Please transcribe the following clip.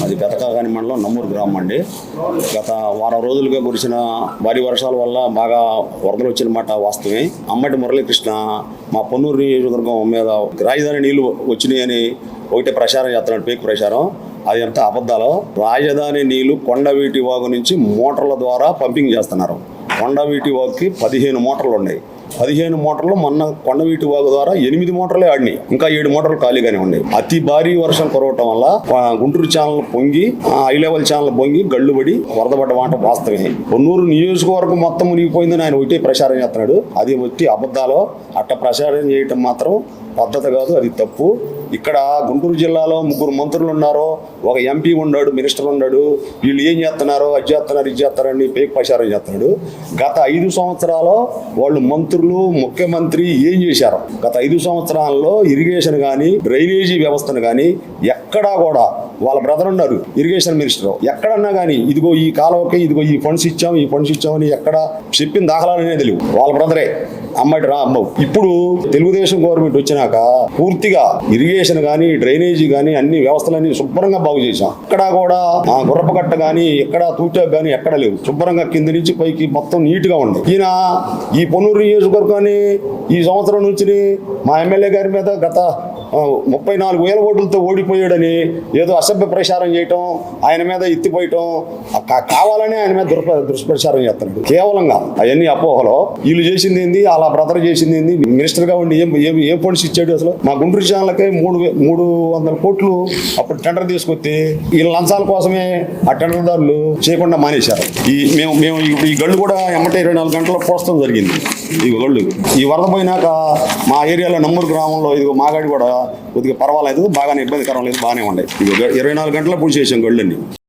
అది పెదకాకాని మండలం నమ్మూరు గ్రామం అండి. గత వారం రోజులుగా కురిసిన భారీ వర్షాల వల్ల బాగా వరదలు వచ్చిన మాట వాస్తవమే. అంబటి మురళీకృష్ణ మా పొన్నూరు నియోజకవర్గం మీద రాజధాని నీళ్లు వచ్చినాయని ఒకటే ప్రచారం చేస్తున్నాడు, ఫేక్ ప్రచారం. అది ఎంత అబద్ధాలు. రాజధాని నీళ్లు కొండవీటి వాగు నుంచి మోటార్ల ద్వారా పంపింగ్ చేస్తున్నారు. కొండవీటి వాగుకి 15 మోటార్లు ఉన్నాయి. 15 మోటార్లు మొన్న కొండవీటి వాగు ద్వారా 8 మోటార్లే ఆడినాయి. ఇంకా 7 మోటార్లు ఖాళీగానే ఉన్నాయి. అతి భారీ వర్షం కురవటం వల్ల గుంటూరు ఛానల్ పొంగి, హై లెవెల్ ఛానల్ పొంగి గళ్ళుబడి వరదపడ్డ మాట వాస్తవమే. పొన్నూరు నియోజకవర్గం మొత్తం మునిగిపోయిందని ఆయన ఒకటే ప్రచారం చేస్తున్నాడు. అది వచ్చి అబద్ధాలు. అట్ట ప్రచారం చేయటం మాత్రం పద్ధతి కాదు, అది తప్పు. ఇక్కడ గుంటూరు జిల్లాలో 3 మంత్రులు ఉన్నారు, ఒక ఎంపీ ఉన్నాడు, మినిస్టర్ ఉన్నాడు. వీళ్ళు ఏం చేస్తున్నారో అది చేస్తున్నారు, ఇది చేస్తారని ఫేక్ ప్రచారం చేస్తున్నాడు. గత 5 సంవత్సరాలు వాళ్ళు మంత్రులు, ముఖ్యమంత్రి ఏం చేశారు? గత 5 సంవత్సరాల్లో ఇరిగేషన్ కానీ, డ్రైనేజీ వ్యవస్థను కానీ ఎక్కడా కూడా వాళ్ళ బ్రదర్ ఉన్నారు ఇరిగేషన్ మినిస్టర్, ఎక్కడన్నా కానీ ఇదిగో ఈ కాలువకి ఇదిగో ఈ ఫండ్స్ ఇచ్చాం, ఈ ఫండ్స్ ఇచ్చామని ఎక్కడ చెప్పిన దాఖలాలనే తెలియవు. వాళ్ళ బ్రదరే అంబటి రాంబాబు. ఇప్పుడు తెలుగుదేశం గవర్నమెంట్ వచ్చినాక పూర్తిగా ఇరిగేషన్ కానీ, డ్రైనేజీ కానీ అన్ని వ్యవస్థలన్నీ శుభ్రంగా బాగు చేశాం. ఎక్కడా కూడా గుర్రపకట్ట కానీ, ఎక్కడా తూచా కానీ ఎక్కడ లేవు. శుభ్రంగా కింద నుంచి పైకి మొత్తం నీట్గా ఉంది. ఈయన ఈ పొన్నూరు నియోజకవర్గాన్ని ఈ సంవత్సరం నుంచి మా ఎమ్మెల్యే గారి మీద గత 34,000 ఓట్లతో ఓడిపోయాడని ఏదో అసభ్య ప్రచారం చేయటం, ఆయన మీద ఎత్తిపోయటం, కావాలని ఆయన మీద దుష్ప్రచారం చేస్తున్నాడు. కేవలంగా అవన్నీ అపోహలో. వీళ్ళు చేసింది ఏంది, అలా బ్రదర్ చేసింది ఏంది? మినిస్టర్గా ఉండి ఏం ఫండ్స్ ఇచ్చాడు అసలు? మా గుంటూరు ఛానల్కే 300 కోట్లు అప్పుడు టెండర్ తీసుకొస్తే వీళ్ళ లంచాల కోసమే ఆ టెండర్దారులు చేయకుండా మానేశారు. మేము ఈ గళ్ళు కూడా ఎమ్మటే 24 గంటల్లో పోస్తం జరిగింది. ఈ గళ్ళు ఈ వరద పోయినాక మా ఏరియాలో నమ్మూరు గ్రామంలో ఇదిగో మాగాడి కూడా కొద్దిగా పర్వాలేదు, బాగానే ఇబ్బందికరం లేదు, బాగానే ఉన్నాయి. 24 గంటల పూజ చేసాం గళ్ళన్నీ.